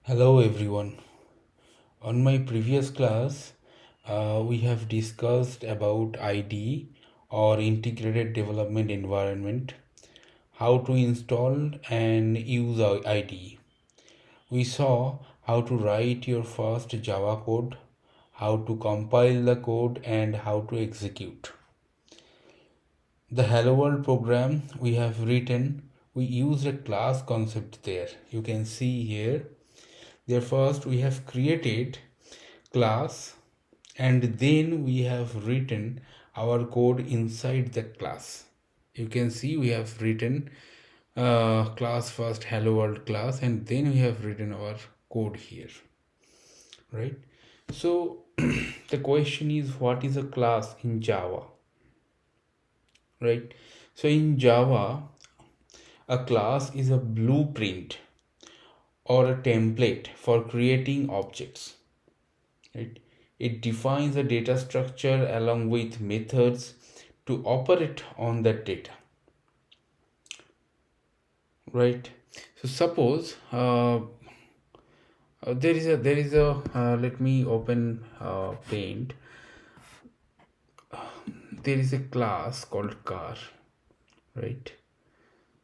Hello everyone. On my previous class, we have discussed about IDE or Integrated Development Environment, how to install and use IDE. We saw how to write your first Java code, how to compile the code, and how to execute. The Hello World program we have written, we used a class concept there. You can see here. There first we have created class and then we have written our code inside the class. You can see we have written class first, hello world class, and then we have written our code here, right? So the question is, what is a class in Java, right? So in Java, a class is a blueprint or a template for creating objects, right? It defines a data structure along with methods to operate on that data, right? So suppose there is a let me open paint. There is a class called car, right?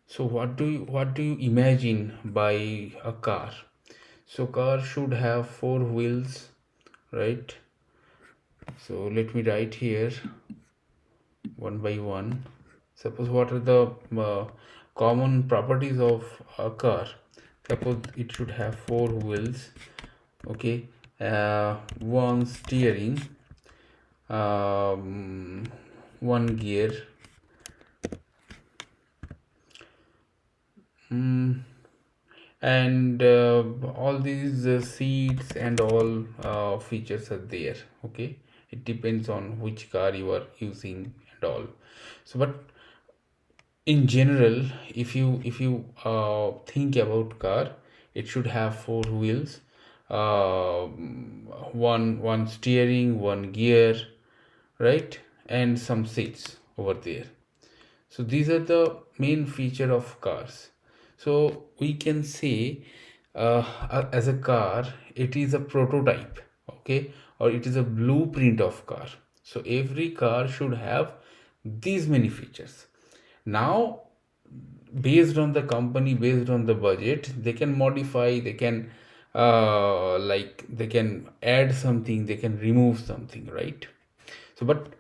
So what do you imagine by a car? So car should have four wheels, right? So let me write here one by one. Suppose what are the common properties of a car? Suppose it should have four wheels, okay, one steering, one gear, and all these seats and all features are there, okay. It depends on which car you are using and all. So but in general, if you think about car, it should have four wheels, uh, one steering, one gear, right, and some seats over there. So these are the main feature of cars. So we can say as a car, it is a prototype, okay, or it is a blueprint of car. So every car should have these many features. Now, based on the company, based on the budget, they can modify, they can like they can add something, they can remove something, right? So but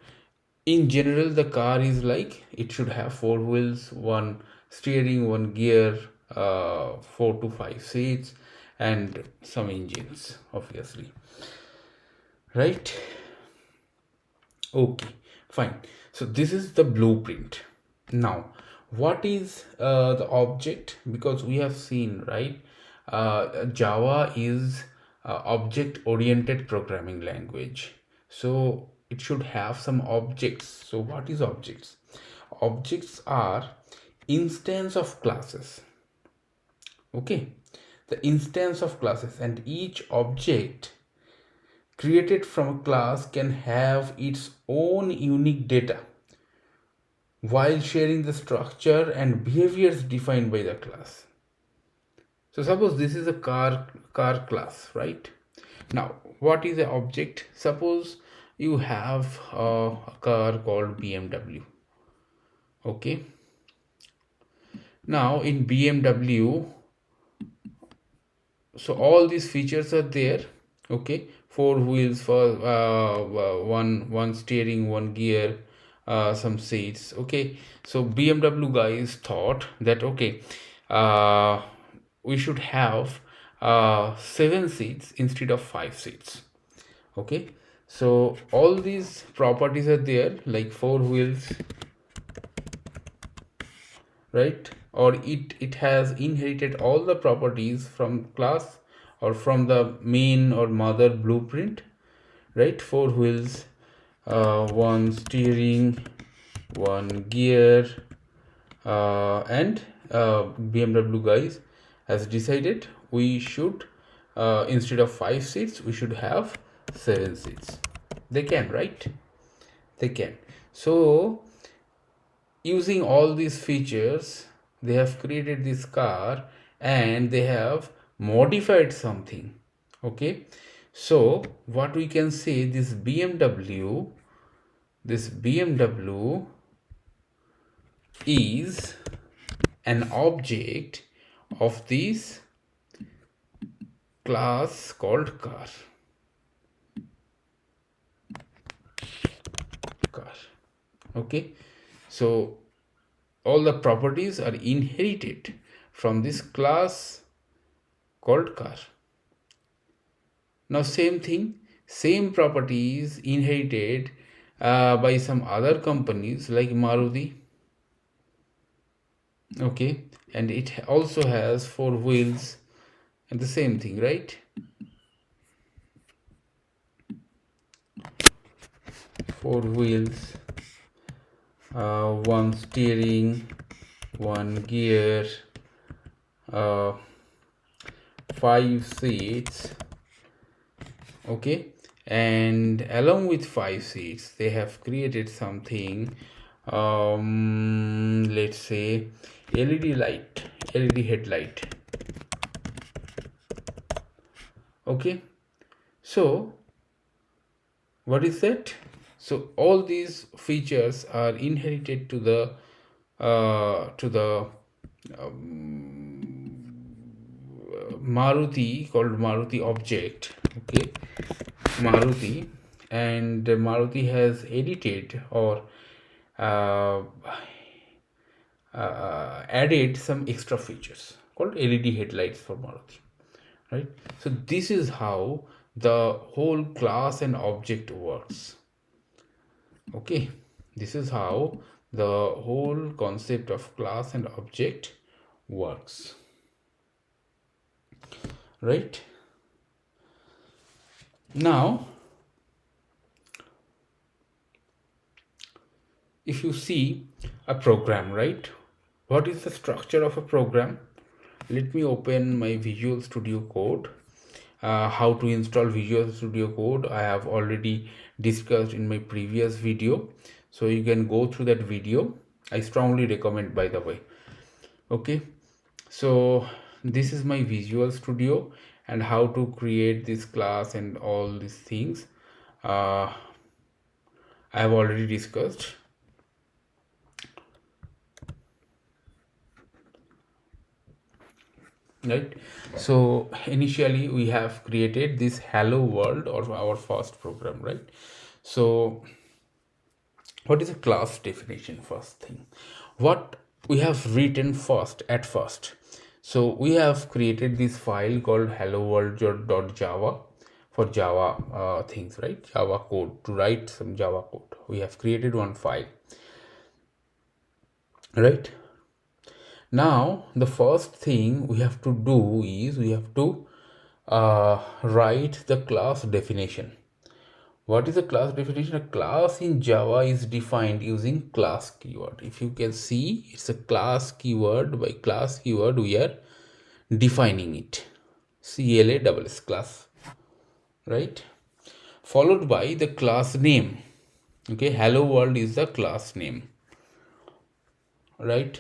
in general, the car is like it should have four wheels, one steering, one gear, 4 to 5 seats, and some engines, obviously, right? Okay, fine. So this is the blueprint. Now, what is the object? Because we have seen, right? Java is object-oriented programming language. So it should have some objects. So what is objects? Objects are instance of classes. Okay, the instance of classes, and each object created from a class can have its own unique data while sharing the structure and behaviors defined by the class. So suppose this is a car class, right? Now, what is the object? Suppose you have a car called BMW. Okay. Now in BMW, so all these features are there, okay. Four wheels for one steering, one gear, some seats, okay. So BMW guys thought that okay, uh, we should have 7 seats instead of 5 seats, okay. So all these properties are there, like four wheels, right? Or it has inherited all the properties from class or from the main or mother blueprint, right? Four wheels, one steering, one gear, and BMW guys has decided we should instead of 5 seats we should have 7 seats. They can, right? They can. So using all these features, they have created this car and they have modified something. Okay, so what we can say, this BMW is an object of this class called car. Okay, so all the properties are inherited from this class called car. Now same thing, same properties inherited by some other companies like Maruti. Okay, and it also has 4 wheels and the same thing, right? 4 wheels, one steering, one gear, 5 seats. Okay, and along with 5 seats they have created something, let's say led headlight. Okay, so what is that? So all these features are inherited to the Maruti, called Maruti object. Okay, Maruti, and Maruti has edited or uh, added some extra features called LED headlights for Maruti, right? So this is how the whole class and object works. Okay, this is how the whole concept of class and object works, right? Now if you see a program, right, what is the structure of a program? Let me open my Visual Studio Code. How to install Visual Studio Code I have already discussed in my previous video, so you can go through that video. I strongly recommend, by the way. Okay, so this is my Visual Studio and how to create this class and all these things I have already discussed. Right, so initially we have created this hello world, or our first program, right? So what is a class definition? First thing, what we have written at first, so we have created this file called hello world.java for Java things, right? Java code, to write some Java code. We have created one file, right? Now the first thing we have to do is we have to write the class definition. What is a class definition? A class in Java is defined using class keyword. If you can see, it's a class keyword. By class keyword we are defining it, CLASS, class, right? Followed by the class name. Okay, hello world is the class name, right?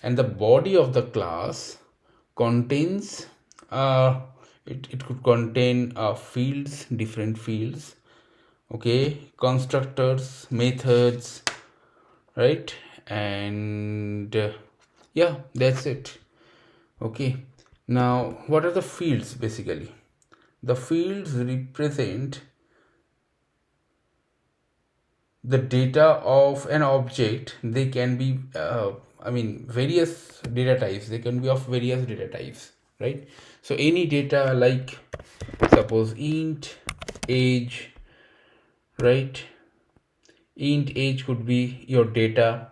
And the body of the class contains it could contain fields, different fields. Okay, constructors, methods, right? And yeah, that's it. Okay, now what are the fields? Basically the fields represent the data of an object. They can be various data types. They can be of various data types, right? So any data, like suppose int age, right? Int age could be your data.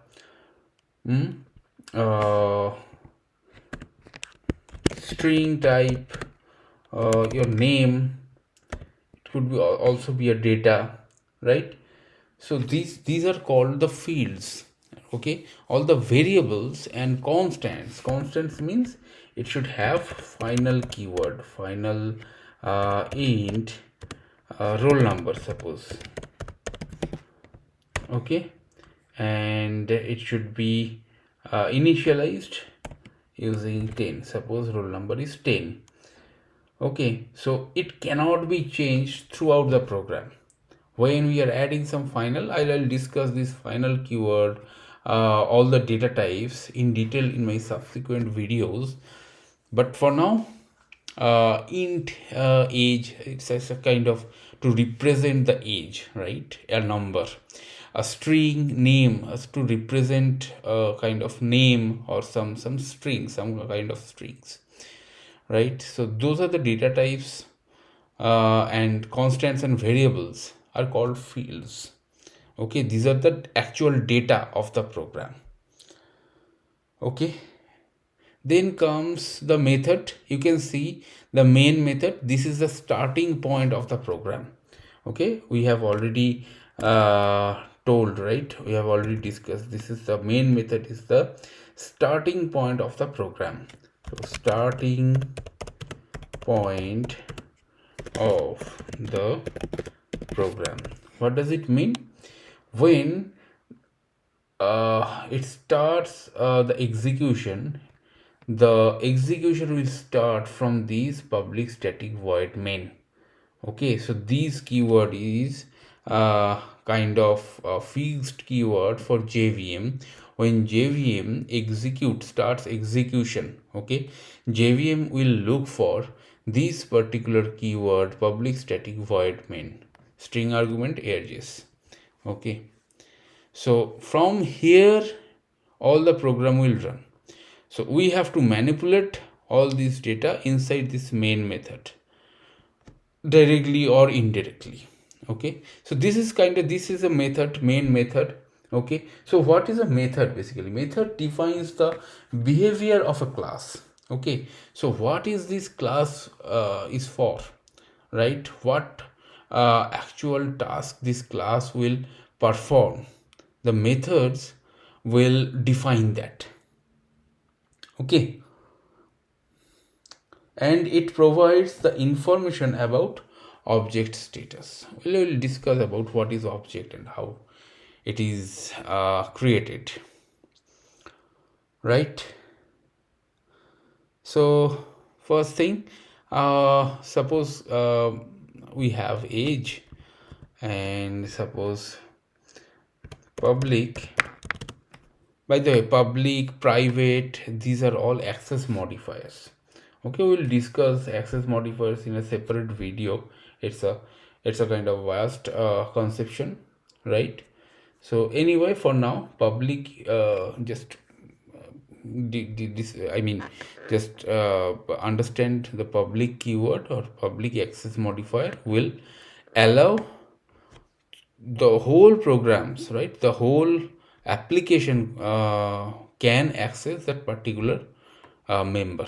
String type, your name, it could be also be a data, right? So these are called the fields. Okay, all the variables and constants means it should have final keyword, final int roll number, suppose. Okay, and it should be initialized using 10. Suppose roll number is 10. Okay, so it cannot be changed throughout the program. When we are adding some final, I'll discuss this final keyword, all the data types in detail in my subsequent videos. But for now, int age, it's as a kind of to represent the age, right? A number. A string name as to represent a kind of name or some string, some kind of strings, right? So those are the data types, and constants and variables are called fields. Okay, these are the actual data of the program. Okay, then comes the method. You can see the main method. This is the starting point of the program. Okay, we have already told, right? We have already discussed. This is the main method, is the starting point of the program. So starting point of the program. What does it mean? When it starts the execution will start from these public static void main. Okay, so this keyword is kind of a fixed keyword for JVM. When JVM starts execution, okay, JVM will look for this particular keyword public static void main string argument edges. Okay, so from here all the program will run. So we have to manipulate all this data inside this main method, directly or indirectly. Okay, so this is a method, main method. Okay, so what is a method? Basically, method defines the behavior of a class. Okay, so what is this class is for, right? What actual task this class will perform, the methods will define that. Okay, and it provides the information about object status. We will discuss about what is object and how it is created, right? So first thing, suppose we have age, and suppose public, by the way, public, private, these are all access modifiers. Okay, we'll discuss access modifiers in a separate video. It's a kind of vast conception, right? So anyway, for now, public, just this, I mean, just understand the public keyword or public access modifier will allow the whole programs, right? The whole application can access that particular member.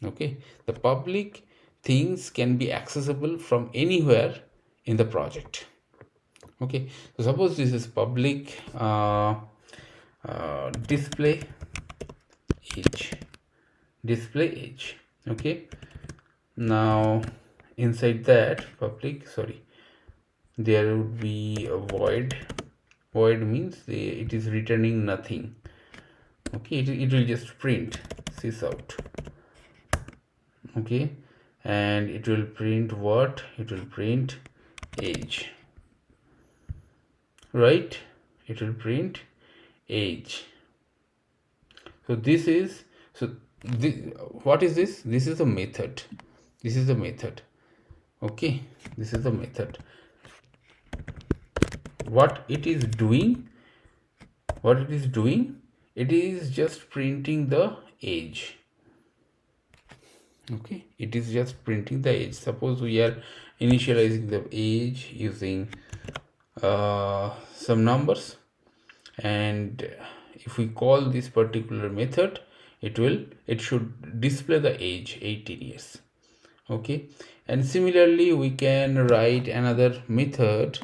Okay, the public things can be accessible from anywhere in the project. Okay, so suppose this is public display age. Okay, now inside that public, sorry, there would be a void means it is returning nothing. Okay, it will just print sys out. Okay, and it will print what? It will print age, right? It will print age. So this is, so this, what is this? This is a method. This is the method. Okay, this is the method. What it is doing, it is just printing the age. Okay, it is just printing the age. Suppose we are initializing the age using some numbers, and if we call this particular method, it should display the age 18 years. Okay, and similarly we can write another method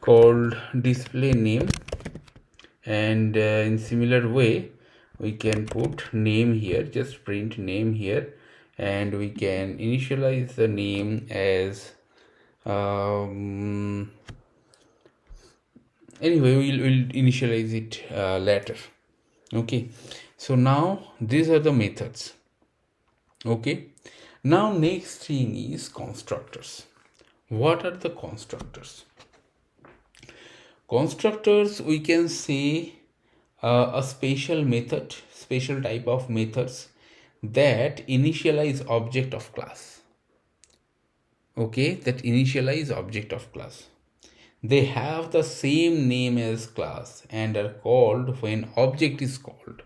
called display name, and in similar way we can put name here, just print name here, and we can initialize the name as anyway, we'll initialize it later. Okay, so now these are the methods. Okay, now next thing is constructors. What are the constructors? Constructors, we can say a special type of methods that initialize object of class. Okay, that initialize object of class. They have the same name as class and are called when object is called.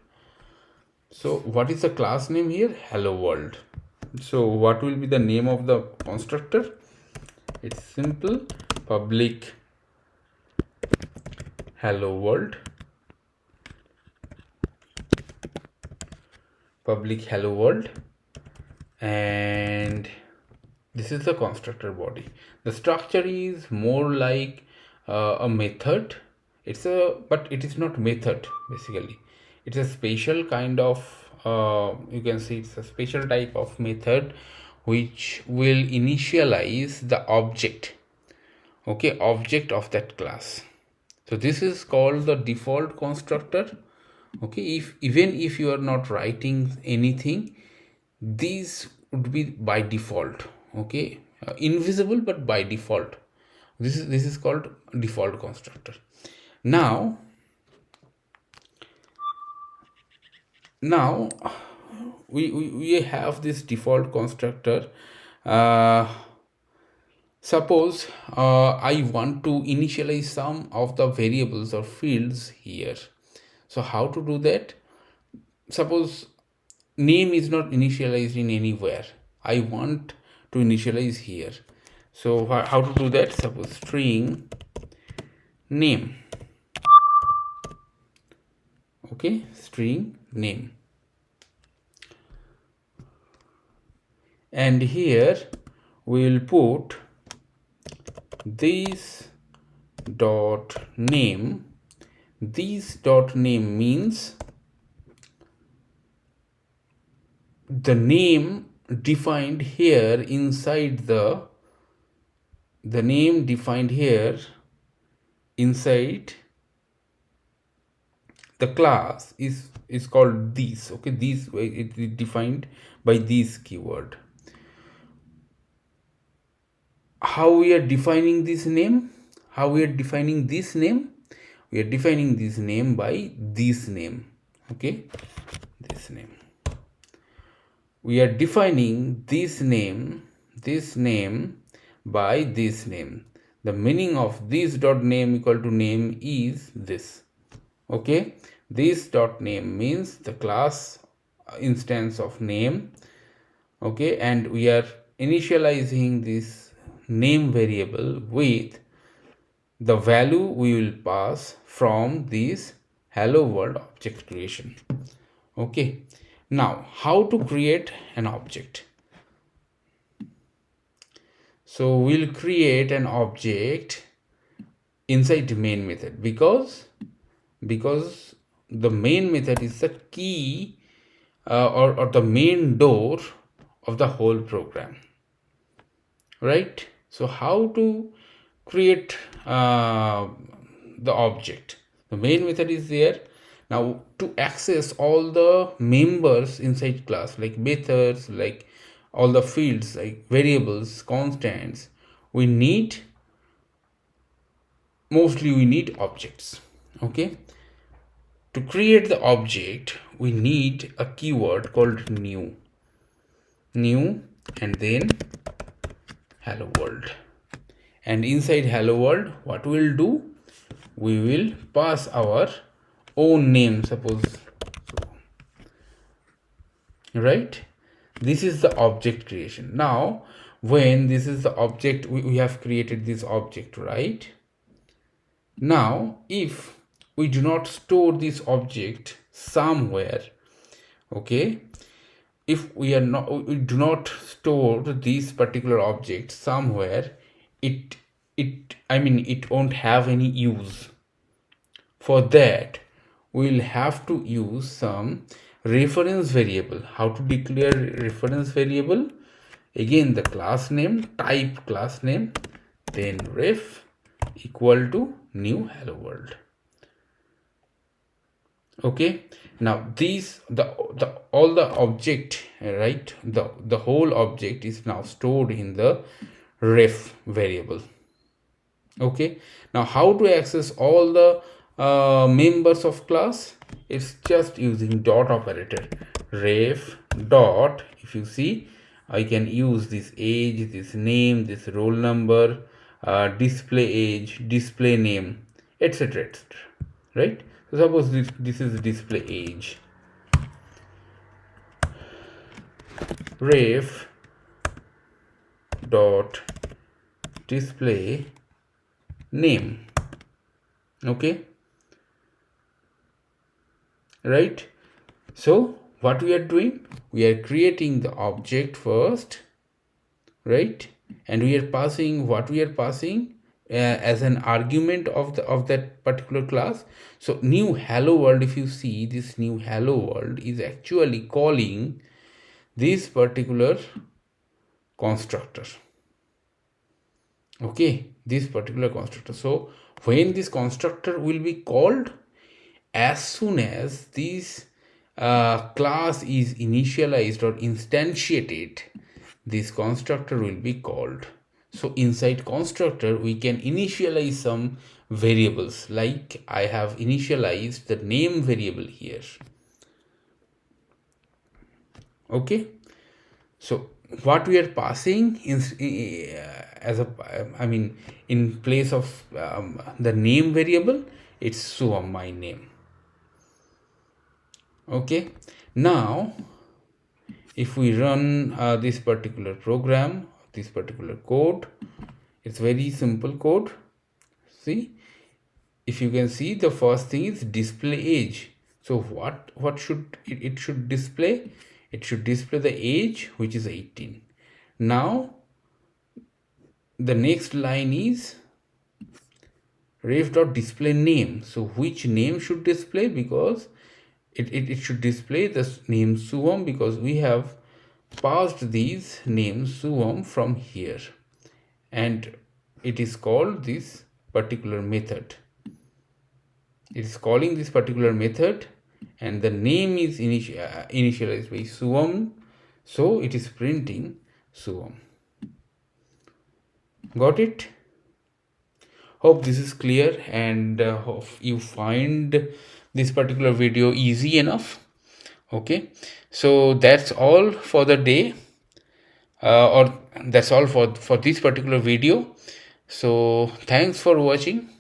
So what is the class name here? Hello world. So what will be the name of the constructor? It's simple, public hello world, public hello world, and this is the constructor body. The structure is more like a method. But it is not method basically. It's a special kind of you can see it's a special type of method which will initialize the object. Okay, object of that class. So this is called the default constructor. Okay, even if you are not writing anything, these would be by default. Okay, invisible but by default. This is called default constructor. Now we have this default constructor. Suppose I want to initialize some of the variables or fields here. So how to do that? Suppose name is not initialized in anywhere. I want to initialize here. So how to do that? Suppose string name. Okay, string name. And here we will put this dot name. This dot name means the name defined here inside the name defined here inside the class is called this. Okay, this it is defined by this keyword. How we are defining this name? How we are defining this name? We are defining this name by this name. Okay, this name. We are defining this name by this name. The meaning of this dot name equal to name is this. Okay, this dot name means the class instance of name. Okay, and we are initializing this name variable with the value we will pass from this hello world object creation. Okay, now how to create an object? So we'll create an object inside the main method because the main method is the key or the main door of the whole program, right? So how to create the object? The main method is there. Now to access all the members inside class, like methods, like all the fields, like variables, constants, we need objects. Okay, to create the object we need a keyword called new, and then hello world. And inside hello world, what we'll do, we will pass our own name, suppose, right? This is the object creation. Now when this is the object, we have created this object, right? Now if we do not store this object somewhere, okay, if we do not store this particular object somewhere, it won't have any use. For that we'll have to use some Reference variable. How to declare reference variable? Again, the class name, type class name, then ref equal to new hello world. Okay, now these the all the object, right, the whole object is now stored in the ref variable. Okay, now how to access all the members of class? It's just using dot operator. Ref dot, if you see, I can use this age, this name, this roll number, display age, display name, etc, etc, right? So suppose this is display age. Ref dot display name. Okay, right? So what we are doing, we are creating the object first, right? And we are passing what we are passing as an argument of that particular class. So new hello world, if you see, this new hello world is actually calling this particular constructor. Okay, this particular constructor. So when this constructor will be called, as soon as this class is initialized or instantiated, this constructor will be called. So inside constructor we can initialize some variables, like I have initialized the name variable here. Okay, so what we are passing is as a in place of the name variable, it's Suam, my name. Okay, now if we run this particular program, this particular code, it's very simple code. See, if you can see, the first thing is display age. So what should it should display? It should display the age, which is 18. Now the next line is ref.display name. So which name should display? Because it should display the name Suvam, because we have passed these names Suvam from here, and it is called this particular method. It is calling this particular method, and the name is initialized by Suvam, so it is printing Suvam. Got it? Hope this is clear, and hope you find this particular video easy enough. Okay, so that's all for the day, or that's all for this particular video. So thanks for watching.